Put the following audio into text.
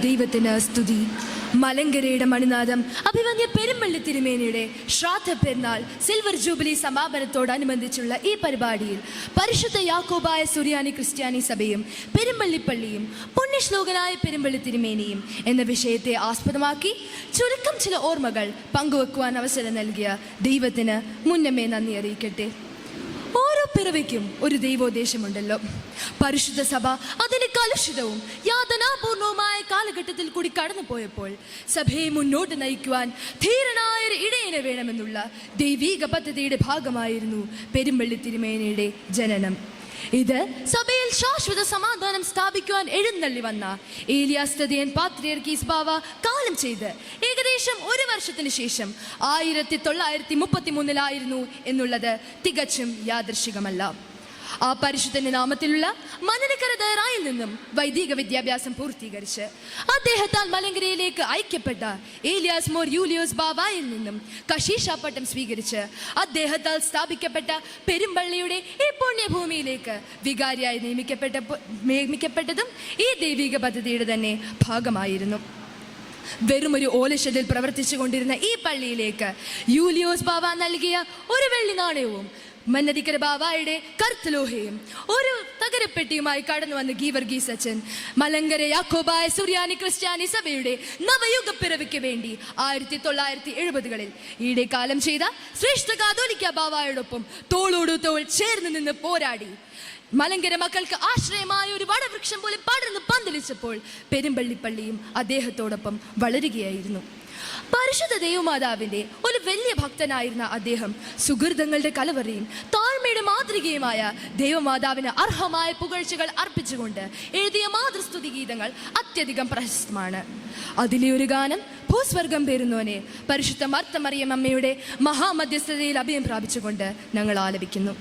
ദൈവത്തിന് സ്തുതി. മലങ്കരയുടെ മണിനാഥം അഭിമന്യ പെരുമ്പള്ളി തിരുമേനിയുടെ ശ്രാദ്ധ പെരുന്നാൾ സിൽവർ ജൂബിലി സമാപനത്തോടനുബന്ധിച്ചുള്ള ഈ പരിപാടിയിൽ പരിശുദ്ധ യാക്കോബായ സുറിയാനി ക്രിസ്ത്യാനി സഭയും പെരുമ്പള്ളിപ്പള്ളിയും പുണ്യശ്ലോകനായ പെരുമ്പള്ളി തിരുമേനിയും എന്ന വിഷയത്തെ ആസ്പദമാക്കി ചുരുക്കം ചില ഓർമ്മകൾ പങ്കുവെക്കുവാൻ അവസരം നൽകിയ ദൈവത്തിന് മുന്നമേ നന്ദി അറിയിക്കട്ടെ. ഓരോ പിറവിക്കും ഒരു ദൈവോദ്ദേശമുണ്ടല്ലോ. പരിശുദ്ധ സഭ അതിന് കലുഷിതവും യാതനാപൂർണവുമായ കാലഘട്ടത്തിൽ കൂടി കടന്നുപോയപ്പോൾ സഭയെ മുന്നോട്ട് നയിക്കുവാൻ ധീരനായ ഒരു ഇടയനെ വേണമെന്നുള്ള ദൈവീക പദ്ധതിയുടെ ഭാഗമായിരുന്നു പെരുമ്പള്ളി തിരുമേനിയുടെ ജനനം. ഇത് സഭയിൽ ശാശ്വത സമാധാനം സ്ഥാപിക്കുവാൻ എഴുന്നള്ളി വന്ന ഏലിയാസ് തദിയൻ പാത്രിയർക്കീസ് ബാവ കാലം ചെയ്ത് ഏകദേശം ഒരു വർഷത്തിന് ശേഷം 1933 എന്നുള്ളത് തികച്ചും യാദൃശികമല്ല. ആ പരിശുദ്ധന്റെ നാമത്തിലുള്ള മനനക്കര ദയറായിൽ നിന്നും വൈദിക വിദ്യാഭ്യാസം പൂർത്തീകരിച്ച് അദ്ദേഹത്താൽ മലങ്കരയിലേക്ക് അയക്കപ്പെട്ട ഏലിയാസ് മോർ യൂലിയോസ് ബാവായിൽ നിന്നും കശീഷ പട്ടം സ്വീകരിച്ച് അദ്ദേഹത്താൽ സ്ഥാപിക്കപ്പെട്ട പെരുമ്പള്ളിയുടെ ഈ പുണ്യഭൂമിയിലേക്ക് വികാരിയായി നിയമിക്കപ്പെട്ടതും ഈ ദൈവിക പദ്ധതിയുടെ തന്നെ ഭാഗമായിരുന്നു. വെറുമൊരു ഓലഷെഡിൽ പ്രവർത്തിച്ചു കൊണ്ടിരുന്ന ഈ പള്ളിയിലേക്ക് യൂലിയോസ് ബാവ നൽകിയ ഒരു വെള്ളി നാണയവും മന്നദിക്കര ബാവായുടെ കർത്തലോഹയും ഒരു തകരപ്പെട്ടിയുമായി കടന്നു വന്ന ഗീവർഗീസ് അച്ഛൻ മലങ്കര യാക്കോബായ സുറിയാനി ക്രിസ്ത്യാനി സഭയുടെ നവയുഗ പിറവിക്ക് വേണ്ടി 1970-കളിൽ ഈടെ കാലം ചെയ്ത ശ്രേഷ്ഠ കാതോലിക്ക ബാവായോടൊപ്പം തോളോടു തോൾ ചേർന്ന് നിന്ന് പോരാടി മലങ്കര മക്കൾക്ക് ആശ്രയമായ ഒരു വടവൃക്ഷം പോലെ പടർന്ന് പന്തലിച്ചപ്പോൾ പെരുമ്പള്ളിപ്പള്ളിയും അദ്ദേഹത്തോടൊപ്പം വളരുകയായിരുന്നു. പരിശുദ്ധ ദൈവമാതാവിന്റെ ഒരു വലിയ ഭക്തനായിരുന്ന അദ്ദേഹം സുഹൃതങ്ങളുടെ കലവറയും താഴ്മയുടെ മാതൃകയുമായ ദൈവമാതാവിന് അർഹമായ പുകഴ്ചകൾ അർപ്പിച്ചുകൊണ്ട് എഴുതിയ മാതൃസ്തുതി ഗീതങ്ങൾ അത്യധികം പ്രശസ്തമാണ്. അതിലെ ഒരു ഗാനം ഭൂസ്വർഗം പേരുന്നോനെ പരിശുദ്ധ മർത്തമറിയം അമ്മയുടെ മഹാമധ്യസ്ഥതയിൽ അഭയം പ്രാപിച്ചുകൊണ്ട് ഞങ്ങൾ ആലപിക്കുന്നു.